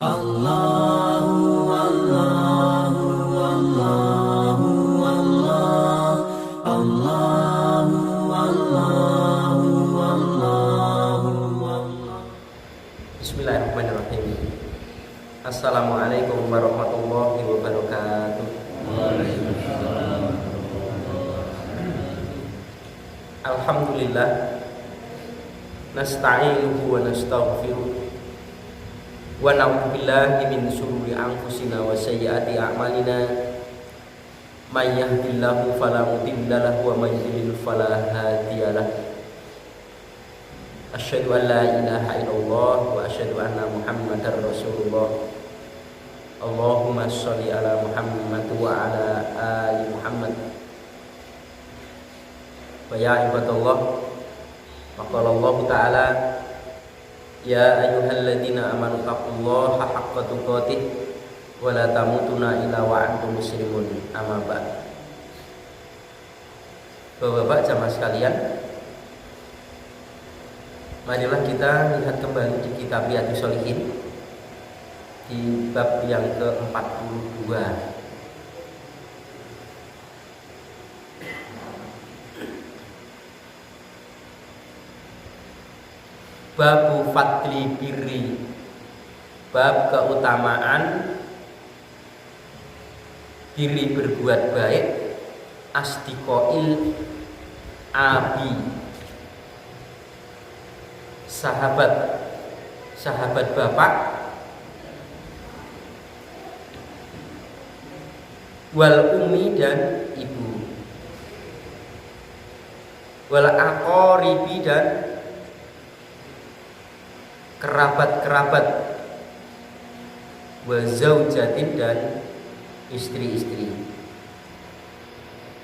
Allahu Allahu Allahu Allah Allahu Allahu Allahu Allah. Bismillahirrahmanirrahim. Assalamualaikum warahmatullahi wabarakatuh. Alhamdulillah, nasta'inuhu wa nastaghfiruh wa na'udzu billahi min shururi anfusina wa sayyiati a'malina. May yahdihillahu fala mudilla lahu wa may yudlil fala hadiya lahu. Asyhadu an la ilaha illallah wa asyhadu anna Muhammadar Rasulullah. Allahumma sholli ala Muhammad wa ala ali Muhammad. Wa ya ibadallah, maqala Allah Ta'ala, ya ayyuhalladzina amanu taqullaha haqqa tuqatih wa la tamutunna illa wa antum muslimun. Amma ba'd. Bapak-bapak jamaah sekalian, marilah kita lihat kembali di kitab Riyadhus Shalihin di bab yang ke-42. Babu fadli birri, bab keutamaan diri berbuat baik, asdiqoil abi, sahabat bapak, wal ummi dan ibu, wal aqaribi dan kerabat-kerabat, wa zaujatin dan istri-istri,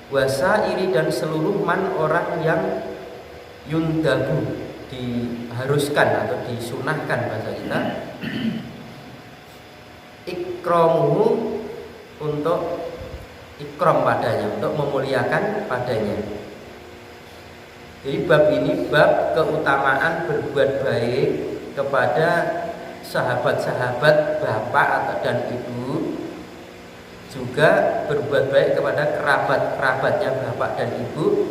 wa sairi dan seluruh man orang yang yundabu, diharuskan atau disunahkan bahasa kita, ikramuhu, untuk ikram padanya, untuk memuliakan padanya. Jadi bab ini bab keutamaan berbuat baik kepada sahabat-sahabat bapak atau dan ibu, juga berbuat baik kepada kerabat-kerabatnya bapak dan ibu,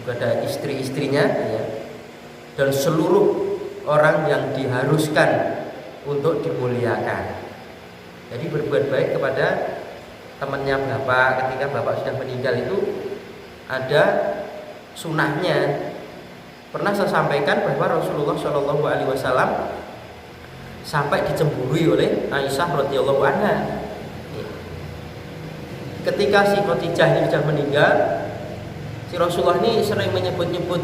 juga ada istri-istrinya ya, dan seluruh orang yang diharuskan untuk dimuliakan. Jadi berbuat baik kepada temannya bapak ketika bapak sudah meninggal itu ada sunahnya. Pernah saya sampaikan bahwa Rasulullah Shallallahu Alaihi Wasallam sampai dicemburui oleh Aisyah radhiyallahu anha. Ketika si Khadijah ini sudah meninggal, si Rasulullah ini sering menyebut-nyebut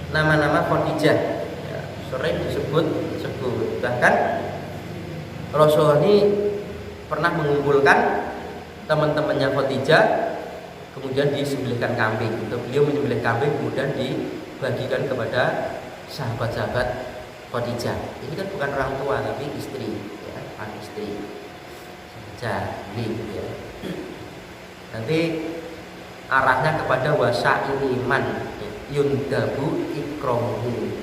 nama-nama Khadijah, ya, sering disebut-sebut. Bahkan Rasulullah ini pernah mengumpulkan teman-temannya Khadijah, kemudian disembelihkan kambing. Beliau menyembelih kambing kemudian dibagikan kepada sahabat-sahabat Khadijah. Ini kan bukan orang tua tapi istri, ya, istri saja, ya. Nanti arahnya kepada wasailiman, ya, yundabu ikramuhu.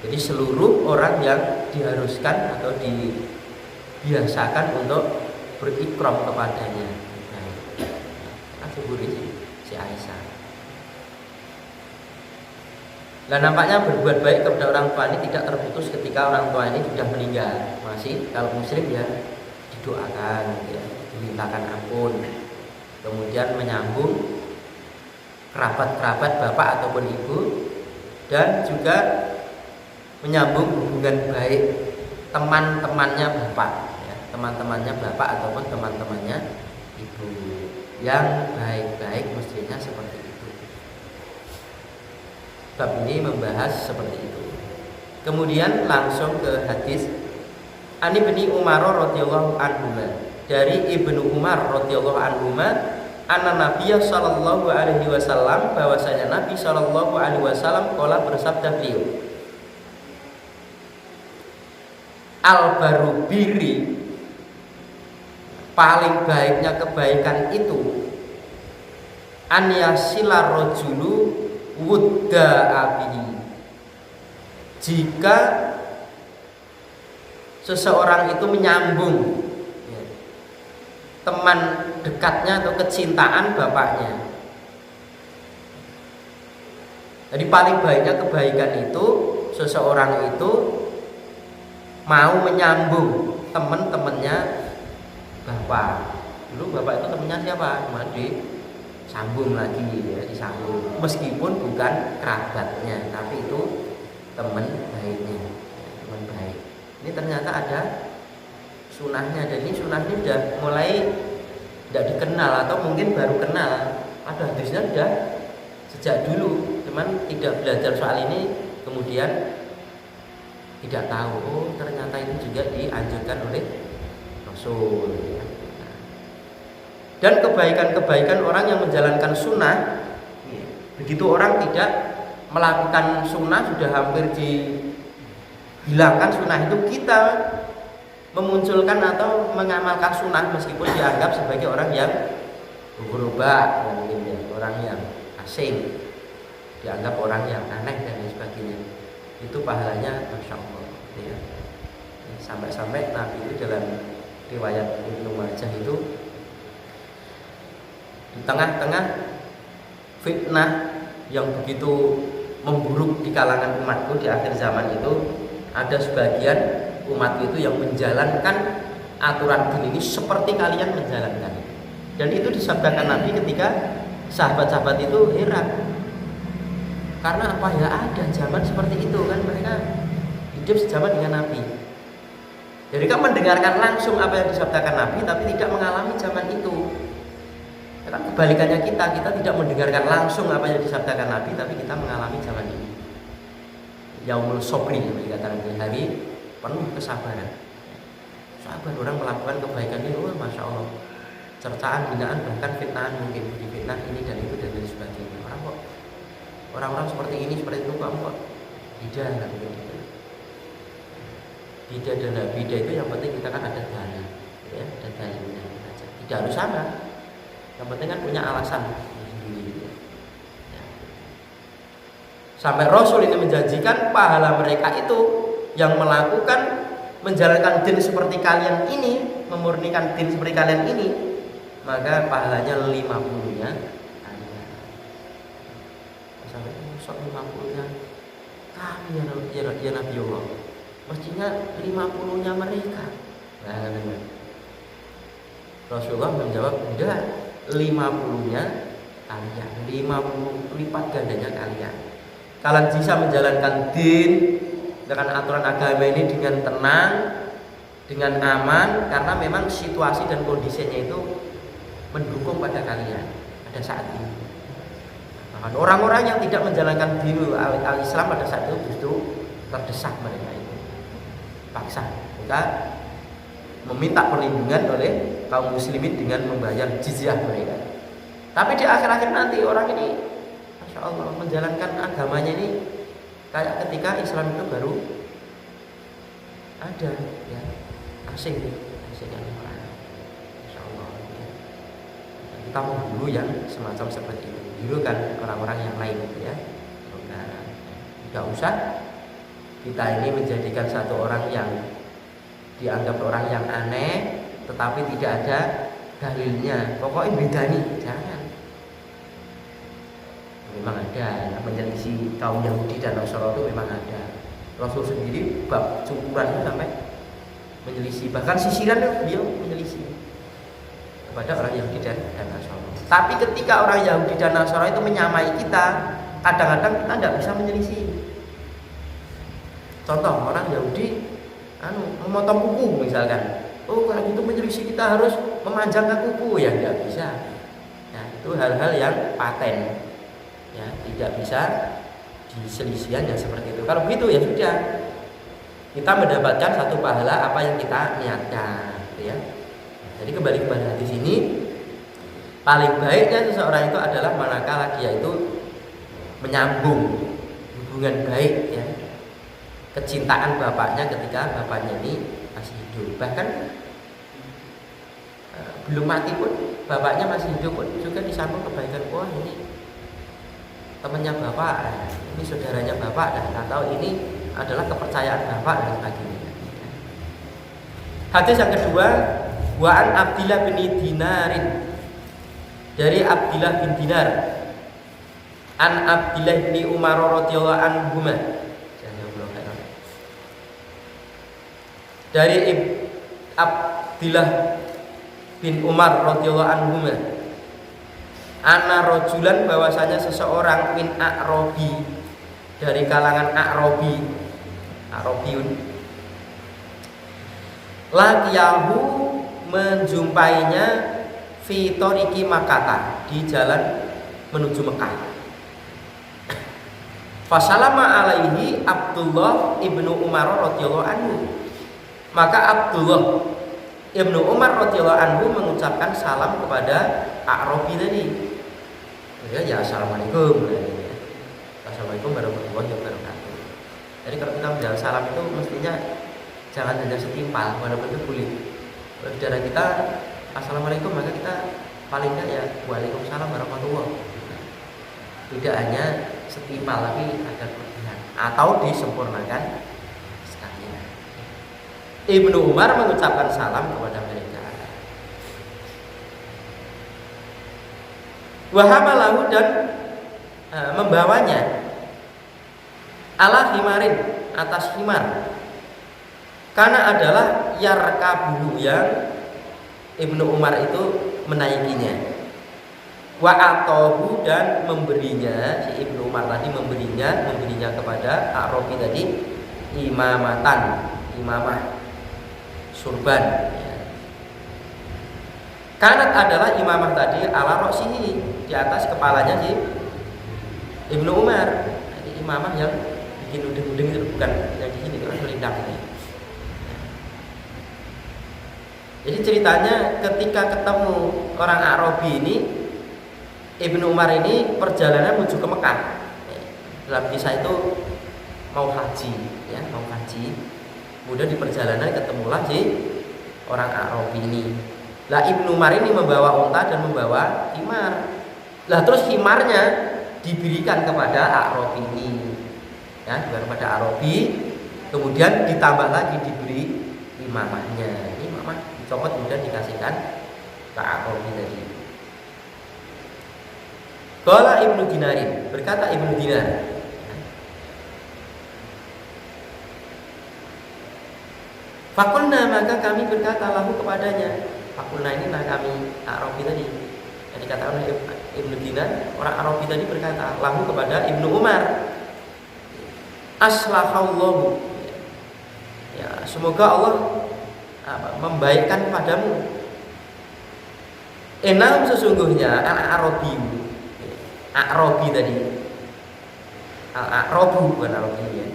Jadi seluruh orang yang diharuskan atau dibiasakan untuk berikram kepadanya. Si Aisyah. Nah, nampaknya berbuat baik kepada orang tua ini tidak terputus ketika orang tua ini sudah meninggal. Masih kalau muslim ya didoakan, ya, dimintakan ampun. Kemudian menyambung kerabat-kerabat bapak ataupun ibu, dan juga menyambung hubungan baik teman-temannya bapak, ya, teman-temannya bapak ataupun teman-temannya ibu. Yang baik-baik mestinya seperti itu. Bab ini membahas seperti itu. Kemudian langsung ke hadis Ani bin Umar radhiyallahu anhu, dari Ibnu Umar radhiyallahu anhu, anna Nabiya sallallahu alaihi wasallam, bahwasanya Nabi sallallahu alaihi wasallam qala, bersabda beliau, al baru biri, paling baiknya kebaikan itu, an yasila rajulu wudda abihi, jika seseorang itu menyambung ya, teman dekatnya atau kecintaan bapaknya. Jadi paling baiknya kebaikan itu seseorang itu mau menyambung teman-temannya bapak. Dulu bapak itu temannya siapa? Cuma disambung lagi ya, disambung. Meskipun bukan kerabatnya, tapi itu teman baiknya, teman baik. Ini ternyata ada sunahnya, dan ini sunahnya sudah mulai tidak dikenal atau mungkin baru kenal. Ada hadisnya sudah sejak dulu, cuman tidak belajar soal ini, kemudian tidak tahu. Oh, ternyata itu juga dianjurkan oleh Rasul. Dan kebaikan-kebaikan orang yang menjalankan sunnah, begitu orang tidak melakukan sunnah, sudah hampir dihilangkan sunnah itu, kita memunculkan atau mengamalkan sunnah meskipun dianggap sebagai orang yang berubah, orang yang asing, dianggap orang yang aneh dan lain sebagainya, itu pahalanya Masya Allah ya. Sampai-sampai Nabi itu dalam riwayat Ibnu Majah itu, di tengah-tengah fitnah yang begitu memburuk di kalangan umatku di akhir zaman itu, ada sebagian umatku itu yang menjalankan aturan din ini seperti kalian menjalankan. Dan itu disabdakan Nabi ketika sahabat-sahabat itu heran. Karena apa ya, ada zaman seperti itu kan, mereka hidup sejaman dengan Nabi. Jadi kan mendengarkan langsung apa yang disabdakan Nabi, tapi tidak mengalami zaman itu. Karena kebalikannya kita tidak mendengarkan langsung apa yang disabdakan Nabi, tapi kita mengalami zaman ini. Yaumul Sobri dikatakan, hari penuh kesabaran. Sabar orang melakukan kebaikan ini, oh Masya Allah, cercaan, binaan, bahkan fitnahan, mungkin difitnah ini dan itu dan lain sebagainya. Orang-orang seperti ini, seperti itu, kamu kok bidah gitu. Bidah dan bidah itu yang penting kita kan ada dalil, ya, ada dalilnya aja. Tidak harus sama. Yang penting kan punya alasan sendiri. Ya. Sampai Rasul ini menjanjikan pahala mereka itu yang melakukan menjalankan din seperti kalian ini, memurnikan din seperti kalian ini, maka pahalanya 50-nya kalian. Sampai 50-nya kami ya Nabi Allah. Mestinya 50-nya mereka. Nah, Rasulullah menjawab, enggak, 50-nya kalian, 50 lipat gandanya kalian. Kalian bisa menjalankan din dengan aturan agama ini dengan tenang, dengan aman, karena memang situasi dan kondisinya itu mendukung pada kalian pada saat ini. Nah, orang-orang yang tidak menjalankan din al-Islam pada saat itu justru terdesak mereka itu, paksa mereka meminta perlindungan oleh kaum muslimin dengan membayar jizyah mereka. Tapi di akhir-akhir nanti orang ini Masya Allah menjalankan agamanya ini kayak ketika Islam itu baru ada, ya, asing orang. Masya Allah ya. Kita mau dulu yang semacam seperti itu, dulu kan orang-orang yang lain gitu ya. Nah, tidak usah kita ini menjadikan satu orang yang dianggap orang yang aneh tetapi tidak ada dalilnya, pokoknya beda nih, jangan. Memang ada menyelisih kaum Yahudi dan Nasrani itu memang ada. Rasul sendiri bab cukuran itu sampai menyelisih, bahkan sisiran beliau menyelisih kepada orang Yahudi dan Nasrani. Tapi ketika orang Yahudi dan Nasrani itu menyamai kita, kadang-kadang kita tidak bisa menyelisih. Contoh, orang Yahudi memotong kuku misalkan, oh kalau itu menyelisih kita harus memanjangkan kuku, ya tidak bisa. Nah, itu hal-hal yang paten, ya, tidak bisa diselisihan yang seperti itu. Kalau begitu ya sudah, kita mendapatkan satu pahala apa yang kita niatkan, gitu ya. Jadi kembali kepada hadis ini, paling baiknya seseorang itu adalah manakala dia itu menyambung hubungan baik, ya, kecintaan bapaknya ketika bapaknya ini masih hidup, bahkan belum mati pun bapaknya masih hidup pun juga disambung kebaikan. Wah, ini temannya bapak, ini saudaranya bapak, atau ini adalah kepercayaan bapak dan sebagainya. Hadis yang kedua, wa an Abdillah bin Dinarin, dari Abdillah bin Dinar, an Abdillah bin Umar radhiyallahu anhuma, dari Abdillah bin Umar radhiyallahu anhuma, ana rojulan, bahwasanya seseorang min A'rabi, dari kalangan A'rabiyun, laqiyahu, menjumpainya, fi tariqi Makkah, di jalan menuju Mekah. Fasalama alaihi Abdullah ibnu Umar radhiyallahu anhu, maka Abdullah ibnu Umar radhiyallahu anhu mengucapkan salam kepada A'rabi tadi. Ya, assalamualaikum. Assalamualaikum warahmatullahi wabarakatuh. Jadi kalau kita bilang salam itu mestinya jangan hanya setimpal, walaupun itu boleh. Kalau saudara kita assalamualaikum, maka kita paling enggak ya waalaikumsalam warahmatullahi wabarakatuh. Tidak hanya setimpal, tapi ada kelebihan atau disempurnakan sekalian. Ibnu Umar mengucapkan salam kepada mereka. Wahamalahu, dan membawanya, ala himarin, atas himar, karena adalah yarkabuhu, yang Ibnu Umar itu menaikinya. Wa atahu, dan memberinya, si Ibnu Umar tadi memberinya kepada A'rabi tadi, imamah surban, ya. Kanat adalah imamah tadi ala roksihi, di atas kepalanya si Ibnu Umar. Jadi imamah yang bikin udeng-udeng itu bukan yang di sini, kan selindang ini. Jadi ceritanya ketika ketemu orang A'rabi ini, Ibnu Umar ini perjalanan menuju ke Mekah. Dalam kisah itu mau haji, ya, mau haji. Kemudian di perjalanan ketemulah si orang A'rabi ini. Lah Ibnu Umar ini membawa unta dan membawa himar. Lah terus himarnya diberikan kepada A'rabi ini, ya, kepada A'rabi. Kemudian ditambah lagi diberi imamahnya. Imamah dicopot kemudian dikasihkan ke A'rabi tadi. Qala Ibnu Dinarin, berkata Ibnu Dinar, fakulna, maka kami berkata lahu kepadanya. Fakulna ini nah kami A'rabi tadi. Yang dikatakan oleh Ibnu Dinar, orang A'rabi tadi berkata lahu kepada Ibnu Umar, aslahallahu, ya, semoga Allah membaikkan padamu. Enam, sesungguhnya al-Arabi, A'rabi tadi, al-A'rabu bukan Arabi, ya.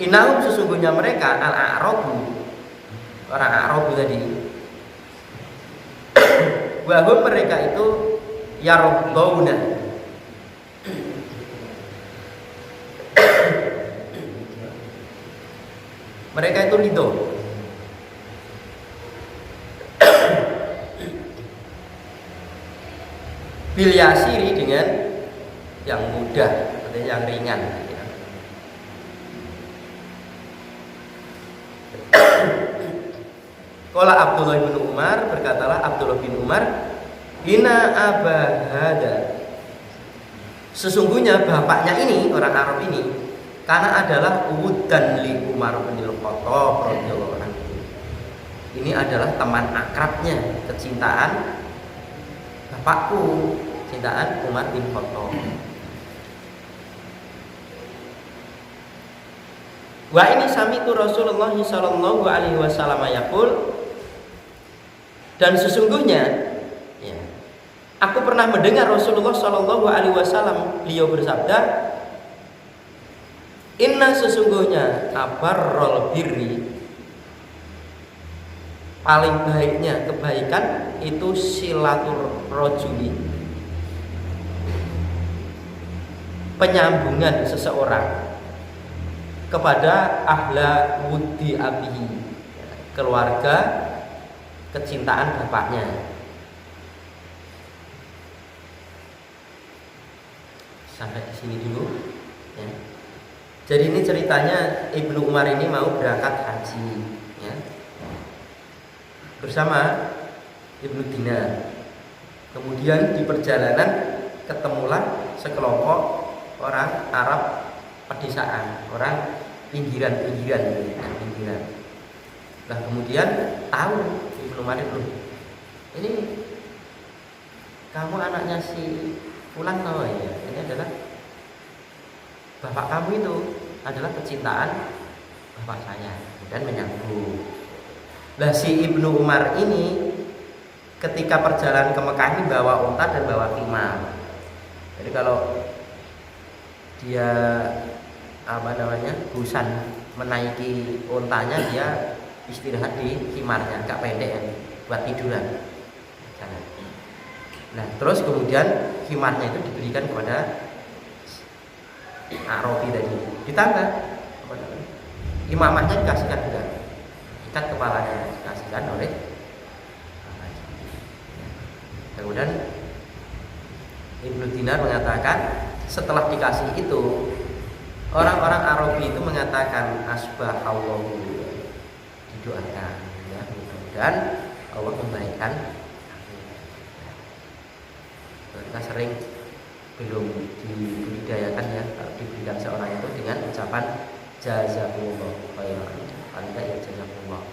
Inahum, sesungguhnya mereka, al-A'rabu, orang A'rabi tadi, wahum, mereka itu yardawna, mereka itu ridho, bil yasiri, dengan yang mudah, artinya yang ringan, ya. Qala Abdullah bin Umar, berkatalah Abdullah bin Umar, inna abahada, sesungguhnya bapaknya ini, orang Arab ini, karena adalah udan li Umar bin Khattab radhiyallahu anhu. Ini adalah teman akrabnya, kecintaan bapakku, cintaan Umar bin Khattab. Wa ini sami'tu Rasulullah sallallahu alaihi wasallam yaqul, dan sesungguhnya, ya, aku pernah mendengar Rasulullah sallallahu alaihi wasallam, beliau bersabda, inna, sesungguhnya abarrul birri, paling baiknya kebaikan itu silatur rojuli, penyambungan seseorang kepada ahla wuddi abihi, keluarga kecintaan bapaknya. Sampai di sini dulu, ya. Jadi ini ceritanya Ibnu Umar ini mau berangkat haji, ya. bersama Ibnu Dinar. Kemudian di perjalanan ketemulah sekelompok orang Arab pedesaan, orang pinggiran. Nah kemudian tahu Ibnu Umar itu, ini kamu anaknya si Fulan tahu ya, ini adalah bapak kamu itu adalah kecintaan bapak saya, dan menyambut. Nah si Ibnu Umar ini ketika perjalanan ke Mekah ini bawa unta dan bawa khimar. Jadi kalau dia bosan menaiki untanya, dia istirahat di khimarnya, agak pendek ya, buat tiduran. Nah terus kemudian khimarnya itu diberikan kepada Arabi tadi, ditambah imamahnya dikasihkan juga, ikat kepalanya dikasihkan oleh. Kemudian Ibnu Dinar mengatakan setelah dikasih itu, orang-orang Arabi itu mengatakan asbahallahu, didoakan ya, mudah-mudahan Allah membaikkan. Kita sering belum dibudidayakan ya, kalau diberikan seorang itu dengan ucapan jazakumullah khairan, anda ya jazakumullah.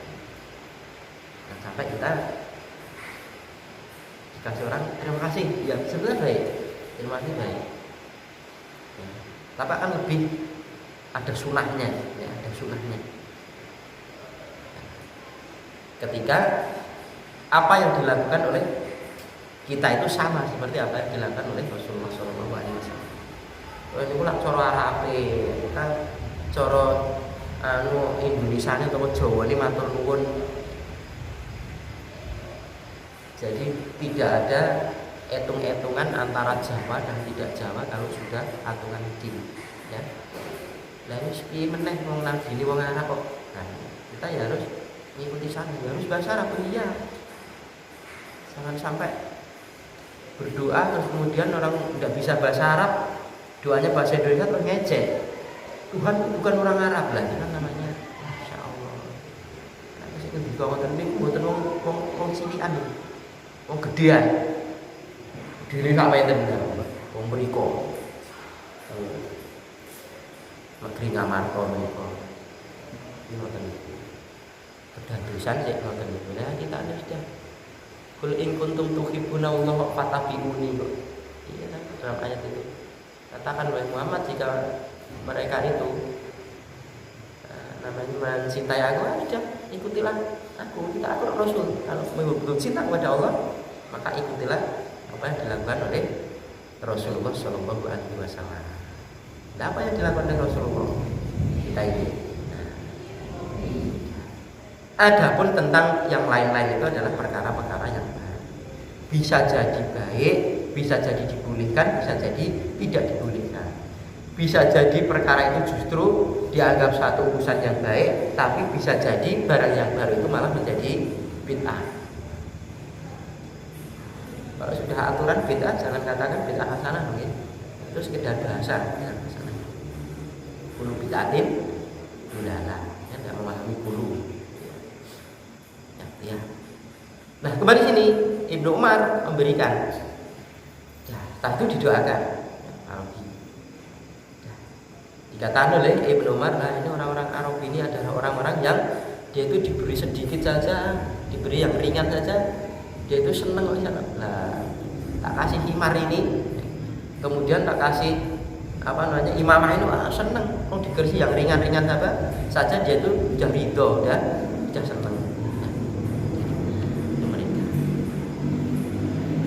Nah, sampai kita dikasih orang terima kasih, ya sebenarnya baik, terima kasih baik. Ya, tapi kan lebih ada sunahnya, ya, ada sunahnya. Ketika apa yang dilakukan oleh kita itu sama seperti apa yang dilakukan oleh Rasulullah SAW. Ini pula coro Arabe, kita coro Indonesia atau Jawa ini matur nuwun. Jadi tidak ada etung-etungan antara Jawa dan tidak Jawa kalau sudah atungan din, ya. Lalu piye meneh wong nang dini wong Arab kok. Nah, kita ya harus mengikuti sana, harus bahasa Arab ya. Jangan sampai berdoa terus kemudian orang tidak bisa bahasa Arab, doanya bahasa Indonesia terus ngecek. Tuhan bukan orang Arab lah, itu kan namanya. Masya Allah. Nah, terus itu di kawasan ini buatan wong sinian, wong gedean. Diri sak wenten wong mriko. Negeri Ngamarta mriko. Ini ngoten niku. Kedadosan sik ngoten niku. Nah, kita sudah Qul in kuntum tuhibbunallaha fattabi'uni. Iya kan dalam ayat itu. Katakan wahai Muhammad, jika mereka itu mencintai aku, sudah ikutilah aku, kita aku Rasul. Kalau memang cinta kepada Allah, maka ikutilah apa yang dilakukan oleh Rasulullah Shallallahu Alaihi Wasallam. Nah, apa yang dilakukan oleh Rasulullah kita ini. Adapun tentang yang lain-lain itu adalah perkara-perkara yang bisa jadi baik, bisa jadi dibolehkan, bisa jadi tidak dibolehkan. Bisa jadi perkara itu justru dianggap satu urusan yang baik, tapi bisa jadi barang yang baru itu malah menjadi bid'ah. Kalau sudah aturan bid'ah, jangan katakan bid'ah hasanah mungkin. Itu sekedar bahasa, ya, kulu bid'atin dolalah, ya, tidak memahami kulu. Ya. Nah kembali sini Ibnu Umar memberikan, ya, setelah itu didoakan. Ya, dikatakan oleh Ibnu Umar, nah ini orang-orang Arab ini adalah orang-orang yang dia itu diberi sedikit saja, diberi yang ringan saja, dia itu senang kok. Nah, tak kasih himar ini, kemudian tak kasih imamah ini, senang. Kalau dikasih yang ringan-ringan saja dia itu sudah ridho, sudah senang.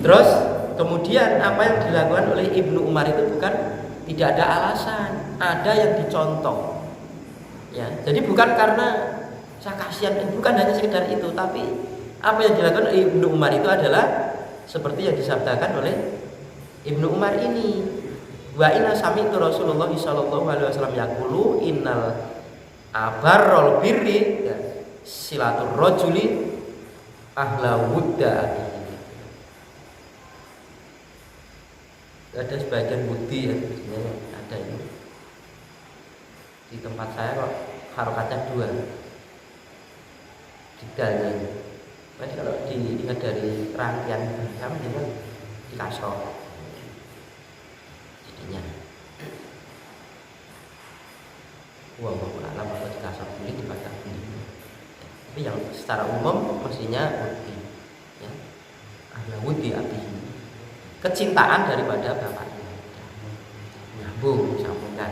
Terus kemudian apa yang dilakukan oleh Ibnu Umar itu bukan tidak ada alasan, ada yang dicontoh. Ya, jadi bukan karena saya kasihan, bukan hanya sekedar itu, tapi apa yang dilakukan oleh Ibnu Umar itu adalah seperti yang disabdakan oleh Ibnu Umar ini. Wa inna sami'tu Rasulullah sallallahu alaihi wasallam yaqulu innal abarrul birri silatur rajuli ahla wudda. Ada sebagian bukti ya, ada ini di tempat saya kok harokatnya 2 jidalnya ini. Berarti kalau dilihat dari rangkaian sama dengan di kasroh jadinya wah alam atau di kasroh buli di fathah buli. Tapi yang secara umum mestinya wudi, ya, ada wudi artinya kecintaan daripada bapaknya, nyambung sambungkan.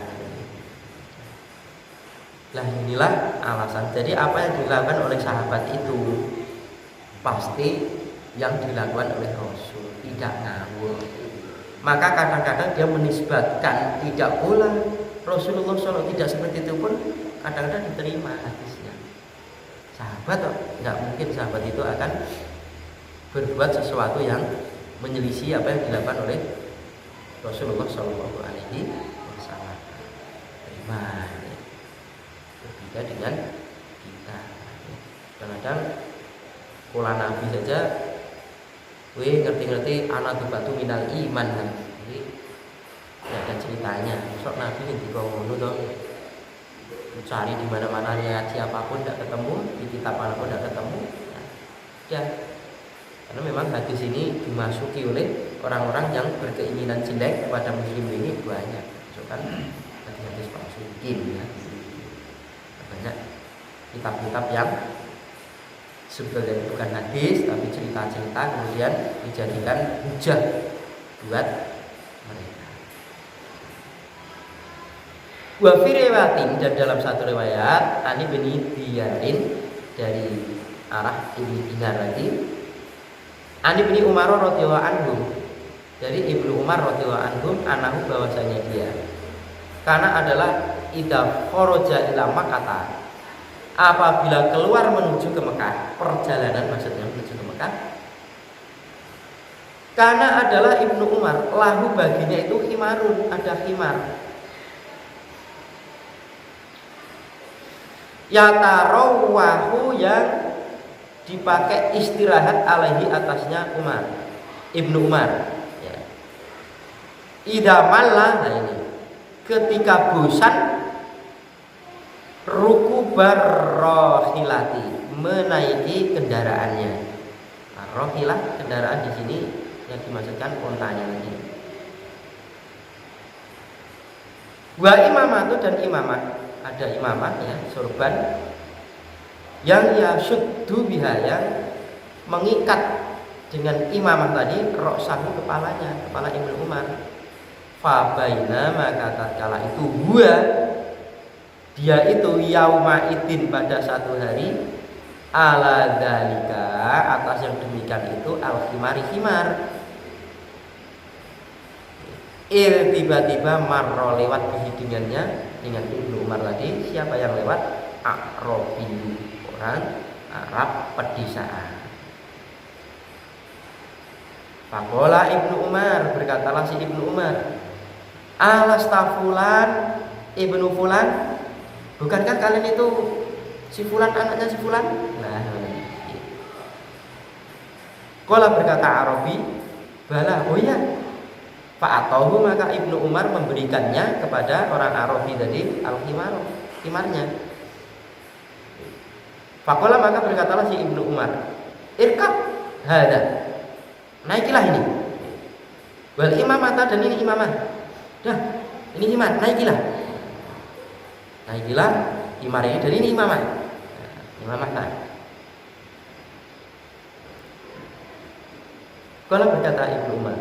Lah inilah alasan. Jadi apa yang dilakukan oleh sahabat itu pasti yang dilakukan oleh Rasul, tidak ngawur. Maka kadang-kadang dia menisbatkan tidak pula Rasulullah SAW tidak seperti itu pun kadang-kadang diterima hadisnya. Sahabat tidak mungkin sahabat itu akan berbuat sesuatu yang menyelisih apa yang dilakukan oleh Rasulullah SAW. Terima. Berbeda dengan kita. Kadang-kadang pola Nabi saja, ngerti-ngerti anak batu minal iman kan. Jadi tidak ada ceritanya. Sok Nabi yang dikomono dong, mencari di mana-mana ngaji apapun tidak ketemu, di kitab manapun tidak ketemu. Ya, karena memang hadis ini dimasuki oleh orang-orang yang berkeinginan jelek kepada muslim ini banyak. So kan hadis-hadis palsukin ya. Banyak kitab-kitab yang sebetulnya bukan hadis tapi cerita-cerita kemudian dijadikan hujah buat mereka. Wa fi riwayatin, dan dalam satu riwayat Ani bin Diyarin dari arah Ibnu Dinar lagi, Ani bin Umar radhiyallahu anhu, dari Ibnu Umar radhiyallahu anhu anahu bahwasanya dia karena adalah idza kharaja ila Makkah, apabila keluar menuju ke Mekah, perjalanan maksudnya menuju ke Mekah, karena adalah Ibnu Umar lahu baginya itu himarun, ada himar, yatarawwahu yang dipakai istirahat alaihi atasnya Umar, Ibnu Umar ya. Idamalla, nah ini ketika bosan rukubar rohilati, menaiki kendaraannya. Nah, rohilah kendaraan di sini yang dimaksudkan untanya lagi. Wa imamah itu, dan imamah, ada imamah ya, sorban yang yasuddu biha, yang mengikat dengan imamah tadi roksahu, kepalanya, kepala Ibnu Umar. Fabaina, maka tatkala itu dia itu yauma idin, pada satu hari, ala dalika, atas yang demikian itu, al khimari, khimar, tiba-tiba marro lewat kehidangannya dengan Ibnu Umar tadi. Siapa yang lewat? A'rabi, orang Arab pedesaan. Faqala Ibnu Umar, berkatalah si Ibnu Umar, alastafulan Ibnu Fulan, bukankah kalian itu si Fulan, anaknya si Fulan? Nah, Qala, berkata Arabi, bala, oh iya. Fa'atahu, maka Ibnu Umar memberikannya kepada orang Arabi tadi al-himar, himarnya. Faqala, maka berkatalah si Ibnu Umar, irkab hada, naikilah ini. Wal imamata, dan ini imamah. Dah, ini himar, naikilah. Naikilah himar ini, dan ini imamah. Imamah kan. Kalau berkata Ibnu Umar,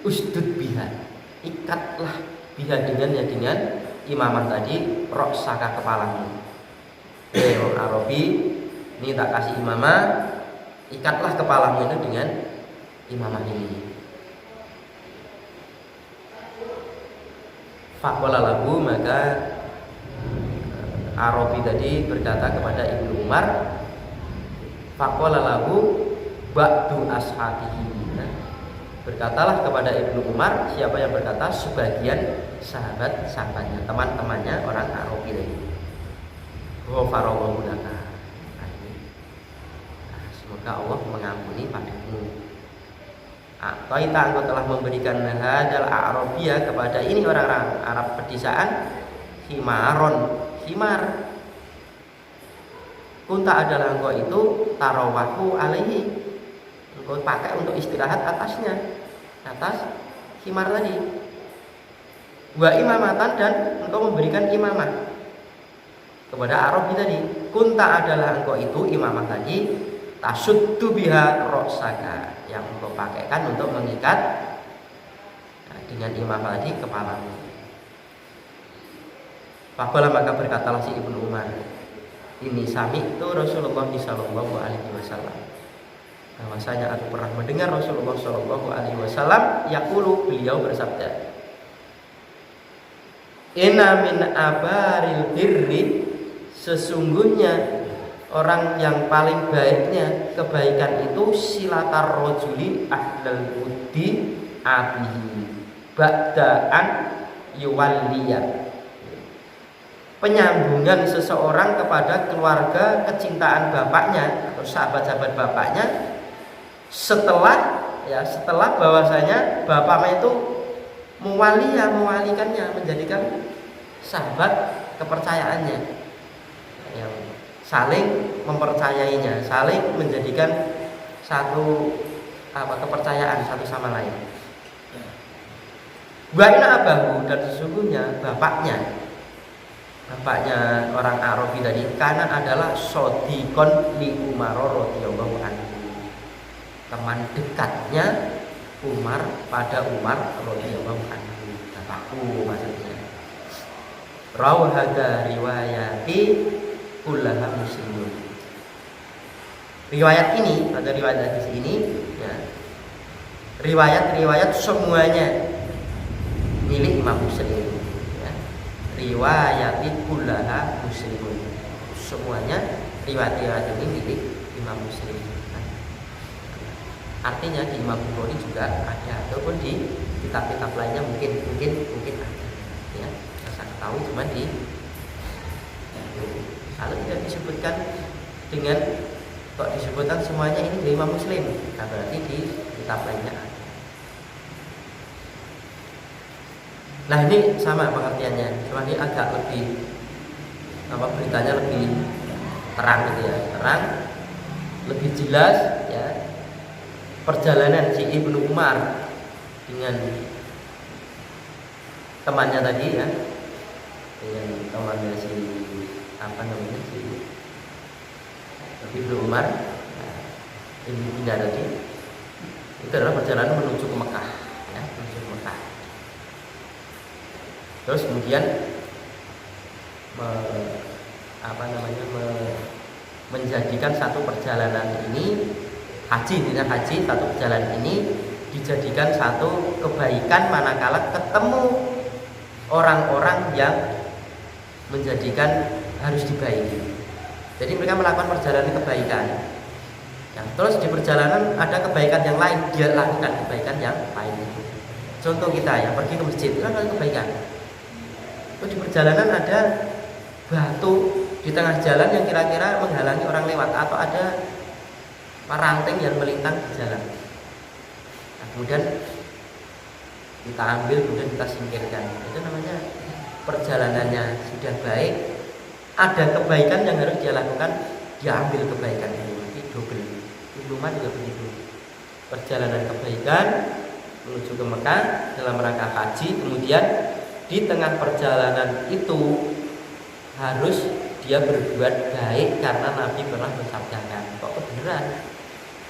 usdud biha, ikatlah biha dengan imamah tadi, roksaka, kepalamu. Orang Arabi, ini tak kasih imamah, ikatlah kepalamu itu dengan imamah ini. Faqala lahu, maka Arabi tadi berkata kepada Ibnu Umar, faqala lahu ba'du ashabihi, berkatalah kepada Ibnu Umar, siapa yang berkata? Sebagian sahabat-sahabatnya, teman-temannya orang Arabi tadi. Ghafarallahu laka, semoga Allah mengampuni padamu. Taita, engkau telah memberikan hadal Arabiyah, kepada ini orang-orang Arab pedesaan, himaron, himar. kunta adalah engkau itu tarawahu alaihi, engkau pakai untuk istirahat atasnya, atas khimar tadi. Wa imamatan, dan engkau memberikan imamah kepada Arabi tadi. Kunta adalah engkau itu imamah tadi, tasuddu biha ra'saka, yang engkau pakaikan untuk mengikat dengan imamah tadi kepalamu. Faqala, maka berkatalah si Ibnu Umar, ini sami itu Rasulullah sallallahu alaihi wasallam, bahwasanya aku pernah mendengar Rasulullah sallallahu alaihi wasallam yaqulu, beliau bersabda, inna min abaril birri, sesungguhnya orang yang paling baiknya kebaikan itu silatar rajuli ahlal wuddi abihi ba'da'an yuwalliya, penyambungan seseorang kepada keluarga kecintaan bapaknya atau sahabat-sahabat bapaknya setelah bahwasanya bapaknya itu mewalikannya, menjadikan sahabat kepercayaannya, yang saling mempercayainya, saling menjadikan satu kepercayaan satu sama lain. Wa inna abahu, dan sesungguhnya bapaknya orang Arabi tadi, karena adalah sodikon li Umar radhiyallahu anhu, teman dekatnya Umar pada Umar radhiyallahu anhu, bapakku maksudnya. Rawhada riwayati kullaha muslimun. Riwayat ini atau riwayat hadis ini ya, riwayat semuanya milik Imam Muslim. Riwayati kullaha muslimun, semuanya riwayat ini milik Imam Muslim. Artinya di Imam Bukhari juga ada, ataupun di kitab-kitab lainnya mungkin ada. Ya, saya tahu cuma di kalau tidak disebutkan dengan kok disebutkan semuanya ini dari Imam Muslim, nah berarti di kitab lainnya ada. Nah ini sama pengertiannya, cuma ini agak lebih beritanya lebih terang gitu ya, lebih jelas ya. Perjalanan si Ibnu Umar dengan temannya tadi ya, dengan temannya si Ibnu Umar, Ibnu Dinar tadi, itu adalah perjalanan menuju ke Mekah ya, menuju ke Mekah. Terus kemudian menjadikan satu perjalanan ini satu perjalanan ini dijadikan satu kebaikan manakala ketemu orang-orang yang menjadikan harus dibaiki. Jadi mereka melakukan perjalanan kebaikan. Terus di perjalanan ada kebaikan yang lain, dia lakukan kebaikan yang lain. Contoh kita ya, pergi ke masjid itu kan kebaikan. Di perjalanan ada batu di tengah jalan yang kira-kira menghalangi orang lewat, atau ada ranting yang melintang di jalan. Nah, kemudian kita ambil, kemudian kita singkirkan. Itu namanya perjalanannya sudah baik. Ada kebaikan yang harus dia lakukan, dia ambil kebaikan itu double. Ibnu juga begitu. Perjalanan kebaikan menuju ke Mekah dalam rangka haji, kemudian di tengah perjalanan itu harus dia berbuat baik karena Nabi pernah mensabdakan. Kok kebenaran?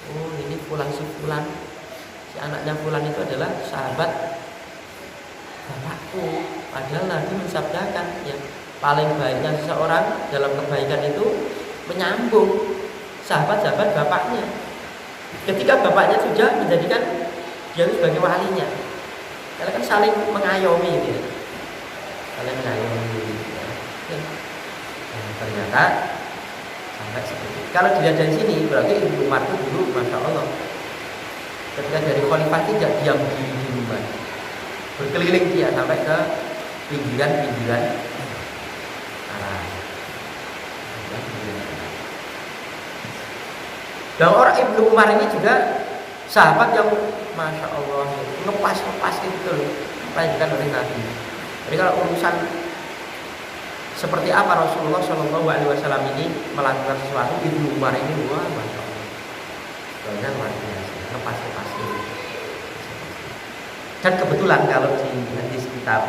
Oh ini fulan si anaknya fulan itu adalah sahabat bapakku. Padahal Nabi mensabdakan yang paling baiknya seseorang dalam kebaikan itu menyambung sahabat-sahabat bapaknya. Ketika bapaknya sudah menjadikan dia sebagai walinya, karena kan saling mengayomi gitu. Saling mengayomi. Nah, ternyata sampai seperti itu. Kalau dilihat dari sini berarti Ibnu Umar itu dulu Masya Allah ketika dari khalifah tidak diam di rumah, berkeliling dia sampai ke pinggiran arah. Dan orang Ibnu Umar ini juga sahabat yang Masya Allah ngepas gitu loh, dilanjutkan oleh Nabi. Jadi kalau urusan seperti apa Rasulullah Shallallahu Alaihi Wasallam ini melakukan sesuatu. Ibnu Umar ini wah masya Allah, soalnya luar biasa, lepas ini. Dan kebetulan kalau di hadis kitab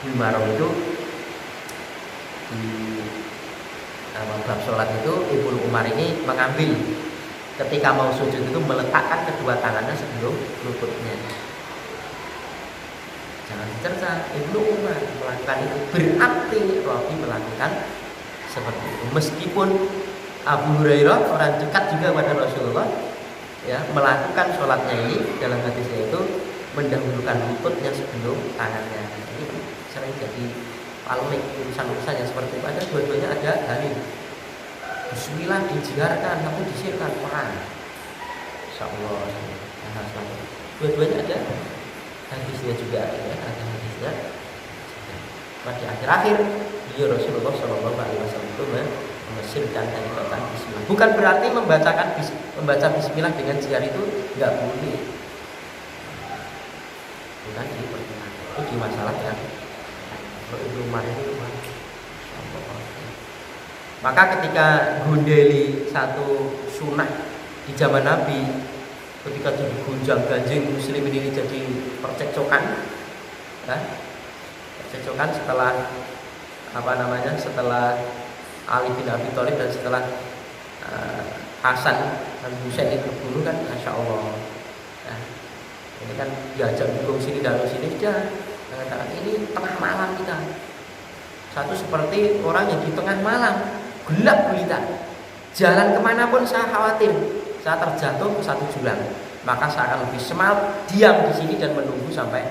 Bulmarong itu di bab sholat itu Ibnu Umar ini mengambil ketika mau sujud itu meletakkan kedua tangannya sebelum lututnya. Jangan dicerca, Ibnu Umar melakukan itu, berarti Rabi melakukan seperti itu. Meskipun Abu Hurairah orang dekat juga pada Rasulullah ya melakukan sholatnya ini dalam hadisnya itu mendahulukan lututnya sebelum tangannya. Ini sering jadi polemik urusan-urusan yang seperti itu. Ada dua-duanya ada dalil. Bismillah dijiarkan, tapi disirkan perang. Insyaallah. Dua-duanya ada hadisnya juga ya, ada hadisnya. Pada akhir-akhir beliau Rasulullah Shallallahu Alaihi Wasallam itu memesirkan kalimat Bismillah. Bukan berarti membaca Bismillah dengan jari itu nggak boleh. Bukan di pertengahan. Itu di masalah yang Umar ini. Maka ketika gondeli satu sunnah di zaman Nabi, ketika jadi gonjang-ganjing muslimin ini jadi percekcokan, ya, percekcokan setelah setelah Ali bin Abi Thalib dan setelah Hasan dan Husain itu terbunuh kan, masya Allah. Nah, ini kan diajak dukung sini dan sini saja. Mengatakan ini tengah malam kita. Satu seperti orang yang di tengah malam gelap gulita. Jalan kemanapun saya khawatir saya terjatuh ke satu jurang. Maka saya akan lebih semangat diam di sini dan menunggu sampai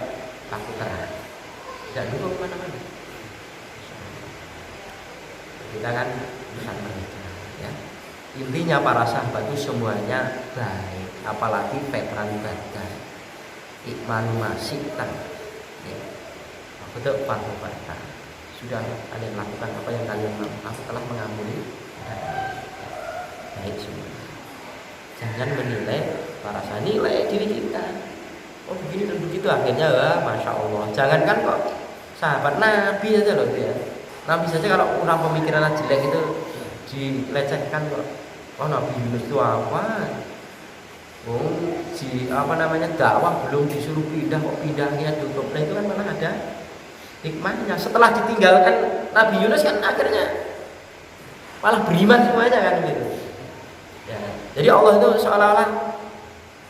lampu terang. Tidak dulu kemana-mana. Kita kan bukan mereka. Ya. Intinya para sahabat itu semuanya baik, apalagi veteran Badar. Ikmanu masiktan. Ya. Betul Pak. Sudah kalian lakukan apa yang kalian mau. Aku telah mengampuni. Baik semua. Jangan menilai para sahabat, nilai diri kita. Oh begini dan begitu akhirnya wah, masya Allah. Jangankan kok sahabat Nabi aja loh ya. Nabi saja kalau orang pemikiran jelek itu dilecehkan kok. Oh Nabi Yunus itu apa? Oh dakwah belum disuruh pindah kok pindahnya tutup. Nah itu kan malah ada hikmahnya. Setelah ditinggalkan Nabi Yunus kan akhirnya malah beriman semuanya kan gitu. Ya, jadi Allah itu seolah-olah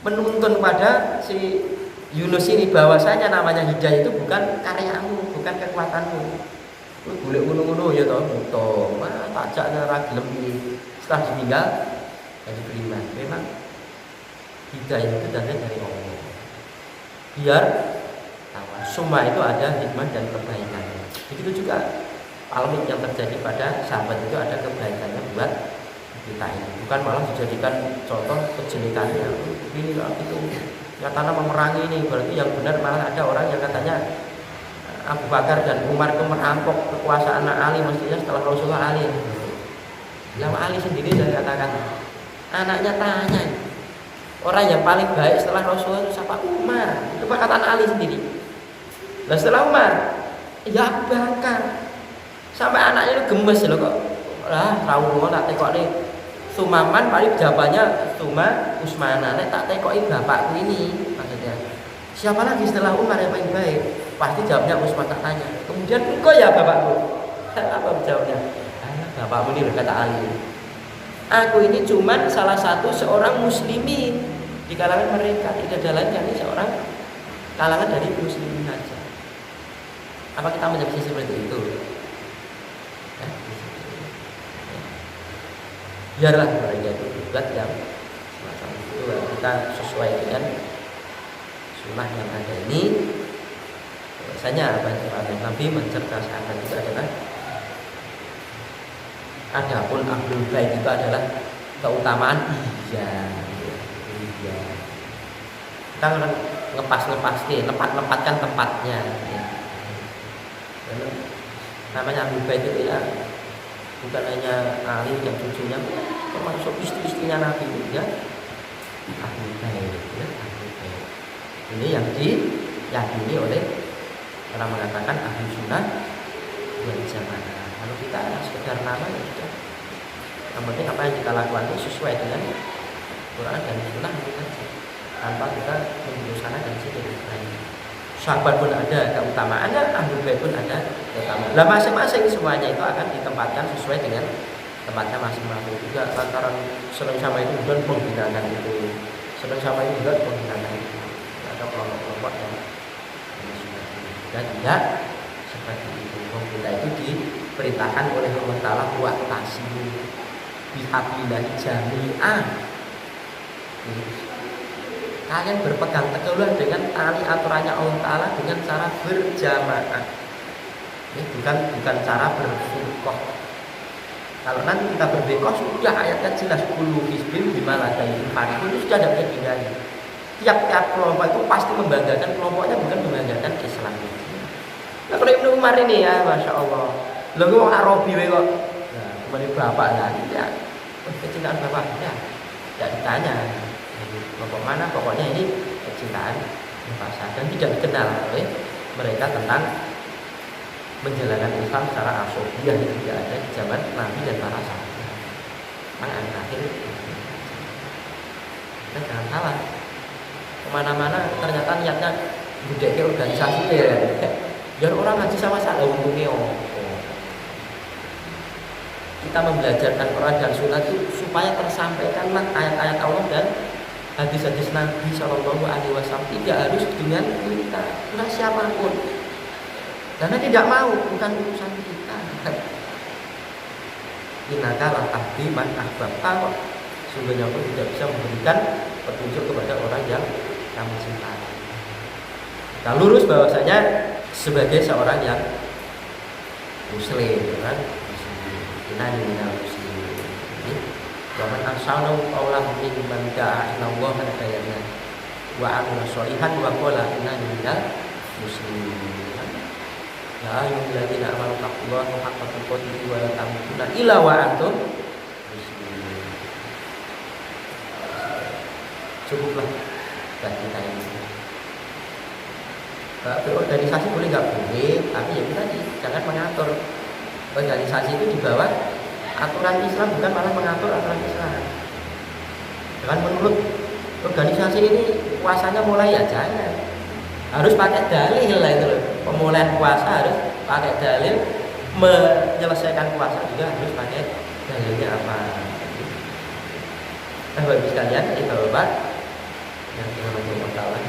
menuntun pada si Yunus ini bahwasanya namanya hidayah itu bukan karyamu, bukan kekuatanmu. Lu boleh ngono-ngono ya toh, butuh. Mah tajaknya ra gelem iki. Setelah ditinggal jadi beriman. Memang hidayah itu datang dari Allah. Biar semua itu ada hikmah dan kebaikan. Begitu juga alami yang terjadi pada sahabat itu ada kebaikannya buat kita ini. Bukan malah dijadikan contoh kejelekannya. Ini lah itu nyatanya memerangi ini. Berarti yang benar malah ada orang yang katanya Abu Bakar dan Umar itu merampok kekuasaan Ali, mestinya setelah Rasulullah Ali. Yang Ali sendiri sudah katakan, anaknya tanya, orang yang paling baik setelah Rasulullah itu siapa? Umar. Itu perkataan Ali sendiri. Nah setelah Umar, ya Abu Bakar. Sampai anaknya itu gemes loh kok. Lah, tahu mau tak tekok nih. Sumaman paling jawabannya Suma Usmana. Nek tak tekoki bapakku ini maksudnya. Siapa lagi setelah Umar yang paling baik? Pasti jawabnya Usman tak tanya. Kemudian engkau ya bapakku. Apa jawabnya? Bapakmu ini berkata Ali. Aku ini cuman salah satu seorang muslimin di kalangan mereka. Tidak ada lain kan seorang kalangan dari muslimin saja. Apa kita menjadi seperti itu? Biarlah mereka itu buat yang semacam itu. Kita sesuai dengan sunnah yang ada ini. Biasanya banyak Nabi mencerca sahabat itu adalah adapun Ahlul Bait itu adalah keutamaan iya. Kita nempatkan tempatnya ya. Namanya Ahlul Bait itu ya bukan hanya Ali dan cucunya, termasuk istri-istrinya Nabi ya. Ahlul Bait ya, Ahlul Bait. Ini yang diyakini oleh orang mengatakan ahli sunnah wal jamaah. Kalau kita sekedar nama ya sudah. Yang penting apa yang kita lakukan itu sesuai dengan Quran dan Sunnah kita, tanpa kita menuju sana dan sini. Sahabat pun ada keutamaannya, ahlul bait pun ada keutamaan. Lah masing-masing semuanya itu akan ditempatkan sesuai dengan tempatnya masing-masing. Juga lantaran senang sama itu bukan penghinaan itu, senang sama itu bukan penghinaan itu. Ada kelompok-kelompok yang dan tidak seperti itu. Kita itu diperintahkan oleh Allah Taala buat tasimu bihablillahi jami'an. Kalian berpegang teguhlah dengan tali aturannya Allah Taala dengan cara berjamaah. Ini bukan cara berfirqah. Kalau nanti kita berfirqah sudah ayatnya jelas kullu hizbin bima ladaihim farihun, itu sudah ada bedanya. Tiap-tiap kelompok itu pasti membanggakan kelompoknya, bukan membanggakan Islam. Nah, kalau Ibnu Umar ini ya, masya Allah, lo kok Arabi kok, nah, kembali bapak lah, ya, kecintaan bapak, ya, tidak ditanya, kelompok mana, pokoknya ini kecintaan bahasa dan tidak dikenal oleh mereka tentang menjalankan Islam secara asobiah yang tidak ada di zaman Nabi dan para sahabat. Makanya akhir, kita jangan salah, kemana-mana ternyata niatnya budaya organisasi ya. Biar orang ngaji sama saya untungnya kita membelajarkan Quran dan Sunnah itu supaya tersampaikanlah ayat-ayat Allah dan hadis-hadis Nabi Shallallahu Alaihi Wasallam, tidak harus dengan kita, dengan siapapun, karena tidak mau, bukan urusan kita. Innaka la tahdi man ahbabta, sungguhnya pun tidak bisa memberikan petunjuk kepada orang yang kamu cintai. Kita lurus bahwasanya sebagai seorang yang muslim, kan? Kita diminal muslim. Jangan asal Allah mimman da'a ila Allah hadayana wa amila sholihan wa qala inna minal muslimin. Ya ayyuhalladzina amanu taqullaha haqqa tuqatih wa la tamutunna illa wa antum muslimun. Cukuplah bagi kita ini. Berorganisasi boleh nggak boleh, tapi ya kita jangan mengatur. Organisasi itu di bawah aturan Islam, bukan malah mengatur aturan Islam. Jangan menurut organisasi ini puasanya mulai ya jangan. Harus pakai dalil lah itu. Pemulihan puasa harus pakai dalil, menyelesaikan puasa juga harus pakai dalilnya apa. Nah, bagi sekalian, kita Bapak yang dirahmati Allah Taala,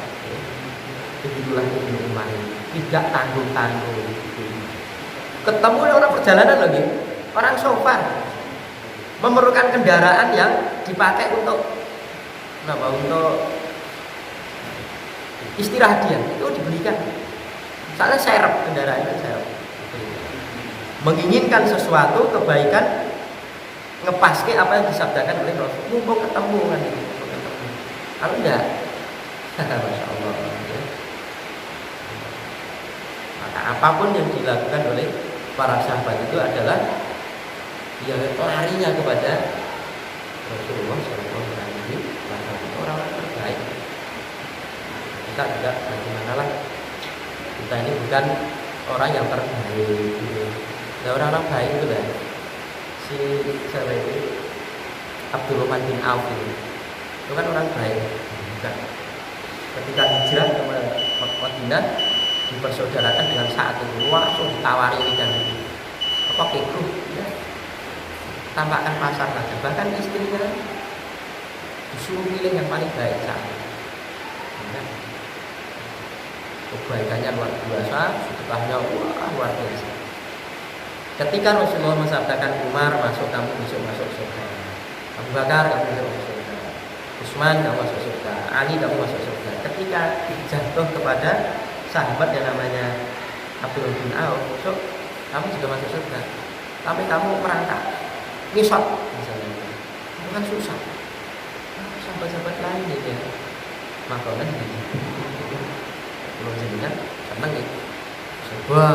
begitulah Ibnu Umar, tidak tanggung-tanggung. Ketemu orang perjalanan lagi, orang sopar memerlukan kendaraan yang dipakai untuk istirahat dia, itu dibelikan. Soalnya serep kendaraan itu serep. Menginginkan sesuatu kebaikan, ngepaske apa yang disabdakan oleh Rasul. Mumpung ketemu kan ini. Kalau enggak, masya Allah. Maka apapun yang dilakukan oleh para sahabat itu adalah ya larinya kepada Rasulullah SAW, orang-orang terbaik. Kita juga bagaimanalah, kita ini bukan orang yang terbaik. Ya, orang-orang baik itu lah. Si cewek itu Abdurrahman bin Auf itu kan orang baik. Bukan. Ketika hijrah ke Madinah dipersaudarakan dengan saat itu langsung ditawari ini dan itu apa kekru ya, tambahkan pasar lagi, bahkan istrinya disuruh pilih yang paling baik saat ya. Kebaikannya luar biasa, sedekahnya luar biasa. Ketika Rasulullah mensabdakan Umar masuk, kamu besok masuk surga, Abu Bakar kamu besok masuk surga, Utsman kamu masuk surga, Ali kamu masuk surga. Ketika jatuh kepada sahabat yang namanya Abdurrahman bin Auf, besok kamu juga masuk surga, tapi kamu merangkak ngisot misalnya, itu kan susah. Sahabat-sahabat lain gitu ya, makanan gitu, belum jadinya seneng ya, sebuah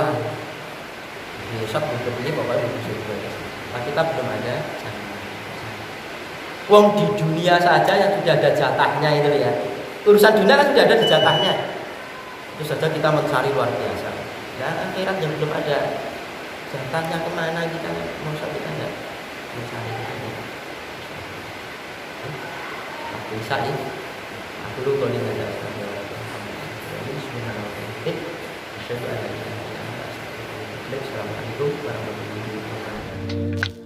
ngisot untuk ini pokoknya masuk surga. Nah, kita belum ada. Wong di dunia saja yang sudah ada jatahnya itu ya, urusan dunia kan sudah ada jatahnya. Itu saja kita mencari luar biasa. Ya akhirat yang belum ada. Jatahnya kemana kita, masa kita nggak mencari itu. Aku bisa ya. Aku dulu kalau nggak ada jadi sebenarnya Assalamualaikum warahmatullahi wabarakatuh.